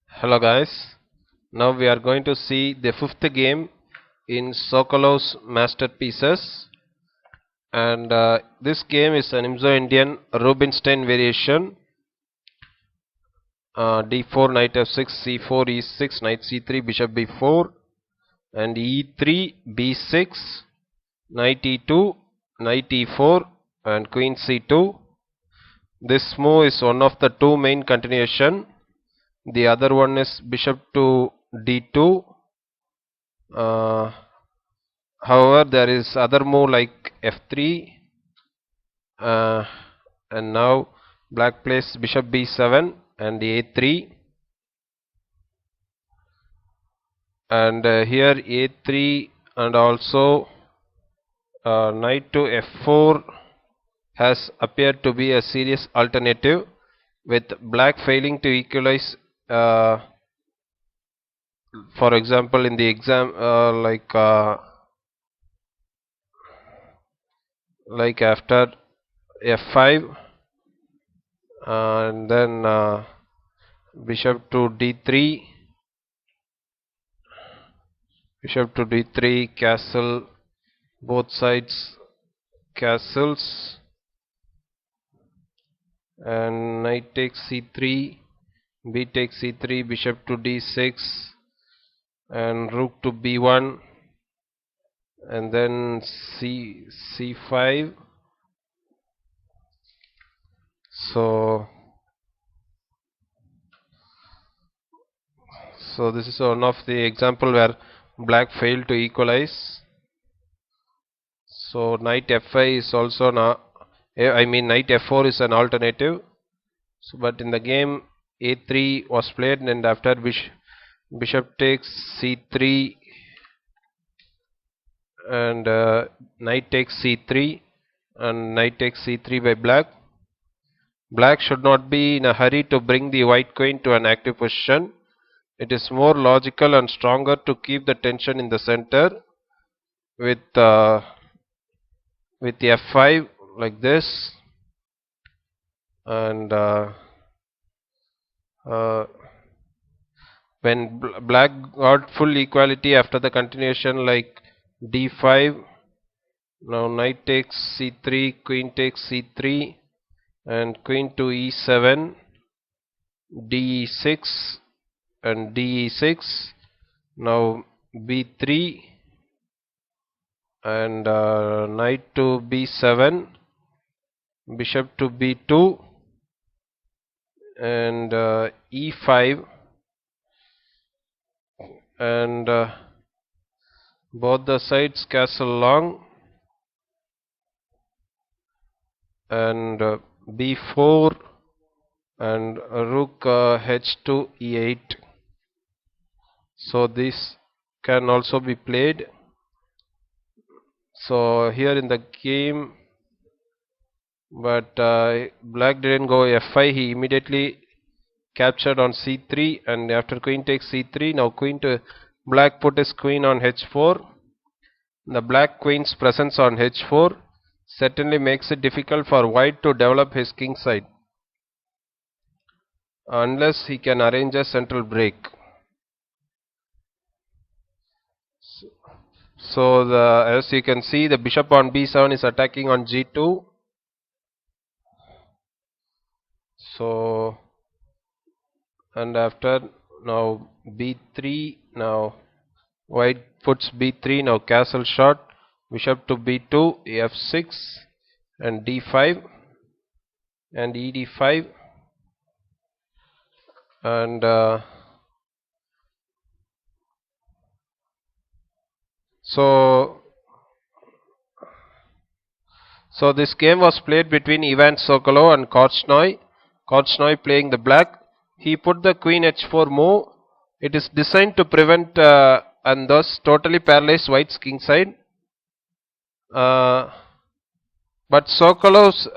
Hello guys, now we are going to see the fifth game in Sokolov's masterpieces, and this game is an Nimzo Indian Rubinsteih variation. D4, knight f6, c4, e6, knight c3, bishop b4, and e3, b6, knight e2, knight e4, and queen c2. This move is one of the two main continuation. The other one is bishop to d2. However, there is other move like f3, uh, and now black plays bishop b7 and a3, and here a3, and also knight to f4 has appeared to be a serious alternative, with black failing to equalize. For example, in the exam, like after f5, and then bishop to d3, bishop to d3, castle, both sides castles, and knight takes c3, b takes c3, bishop to d6, and rook to b1, and then c5. So this is one of the example where black failed to equalize. So knight f5 is also now, I mean knight f4 is an alternative. So, but in the game a3 was played, and after bishop takes c3, and knight takes c3, and knight takes c3 by black. Black should not be in a hurry to bring the white queen to an active position. It is more logical and stronger to keep the tension in the center with the f5 like this, and uh, when black got full equality after the continuation like d5, now knight takes c3, queen takes c3, and queen to e7, d6, and d6, now b3, and knight to b7, bishop to b2, and e5, and both the sides castle long, and b4, and rook h to e8. So this can also be played. So here in the game, but black didn't go f5, he immediately captured on c3, and after queen takes c3, now queen to black put his queen on h4. The black queen's presence on h4 certainly makes it difficult for white to develop his king side unless he can arrange a central break. So as you can see, the bishop on b7 is attacking on g2. So, and after, now b3, now white puts b3, now castle shot, bishop to b2, f6, and d5, and ed5, and so this game was played between Ivan Sokolov and Korchnoi. Korchnoi playing the black. He put the queen h4 move. It is designed to prevent and thus totally paralyze white's king side. But Sokolov's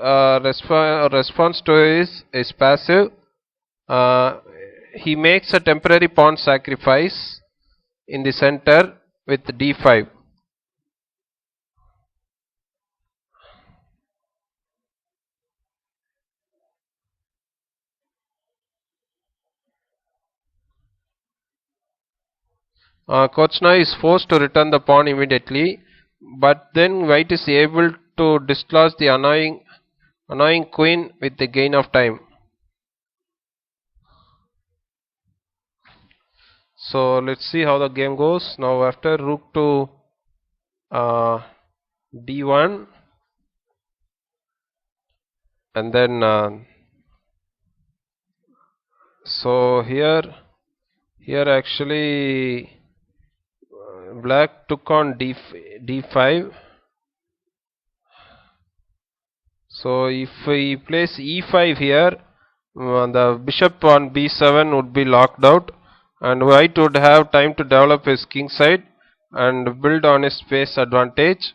response to it is passive. He makes a temporary pawn sacrifice in the center with d5. Korchnoi is forced to return the pawn immediately, but then white is able to dislodge the annoying queen with the gain of time. So let's see how the game goes. Now after rook to d1, and then so here actually black took on d5. So if he plays e5 here, the bishop on b7 would be locked out, and white would have time to develop his king side and build on his space advantage.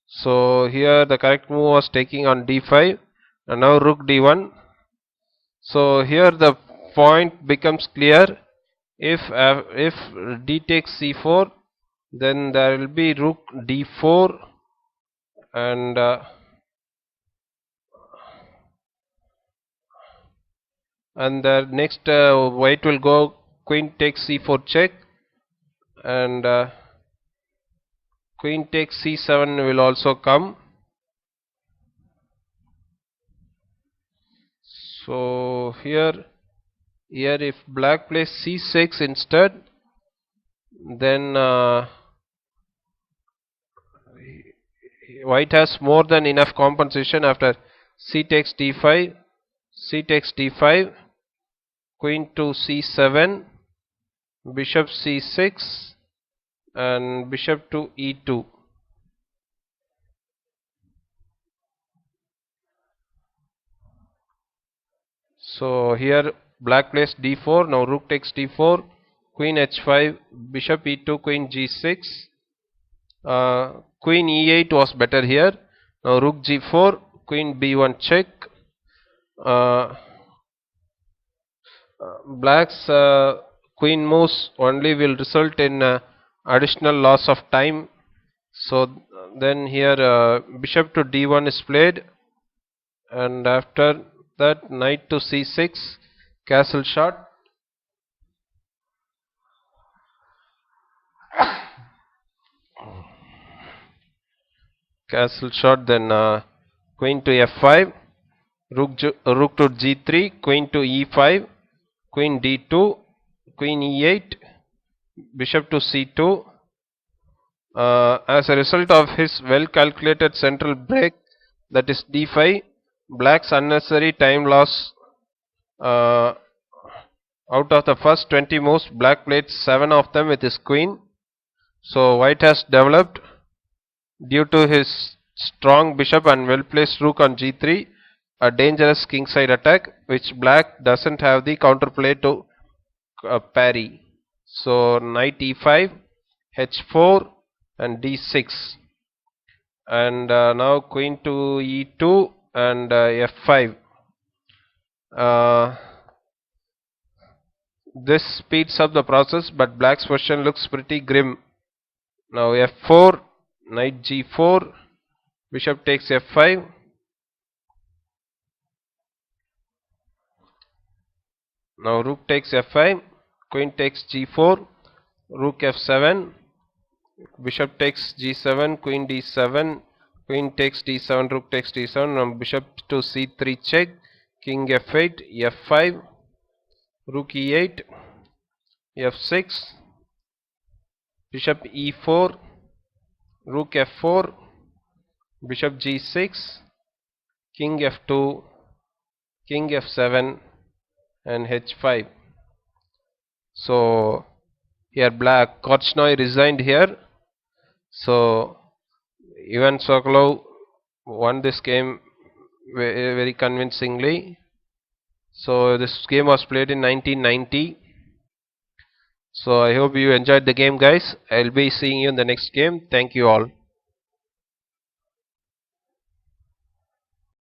So here the correct move was taking on d5, and now rook d1. So here the point becomes clear. If d takes c4, then there will be rook d4, and the next white will go queen takes c4 check, and queen takes c7 will also come. So here if black plays c6 instead, then white has more than enough compensation. After c takes d5, queen to c7, bishop c6, and bishop to e2. So here black plays d4. Now rook takes d4, queen h5, bishop e2, queen g6, queen e8 was better here. Now rook g4, queen b1 check. Black's queen moves only will result in additional loss of time. So then here bishop to d1 is played, and after that knight to c6, castle shot. Castle shot, then queen to f5, rook to g3, queen to e5, queen d2, queen e8, bishop to c2. As a result of his well calculated central break, that is d5, black's unnecessary time loss. Out of the first 20 moves, black played 7 of them with his queen. So white has developed, due to his strong bishop and well placed rook on g3, a dangerous kingside attack, which black doesn't have the counterplay to parry. So knight e5, h4, and d6, and now queen to e2 and f5. This speeds up the process, but black's position looks pretty grim. Now f4, knight g4, bishop takes f5. Now rook takes f5, queen takes g4, rook f7, bishop takes g7, queen d7, queen takes d7, rook takes d7, now bishop to c3 check, king f8, f5, rook e8, f6, bishop e4, rook f4, bishop g6, king f2, king f7, and h5. So here black, Korchnoi resigned here. So Ivan Sokolov won this game very convincingly. So this game was played in 1990. So I hope you enjoyed the game, guys. I'll be seeing you in the next game. Thank you all.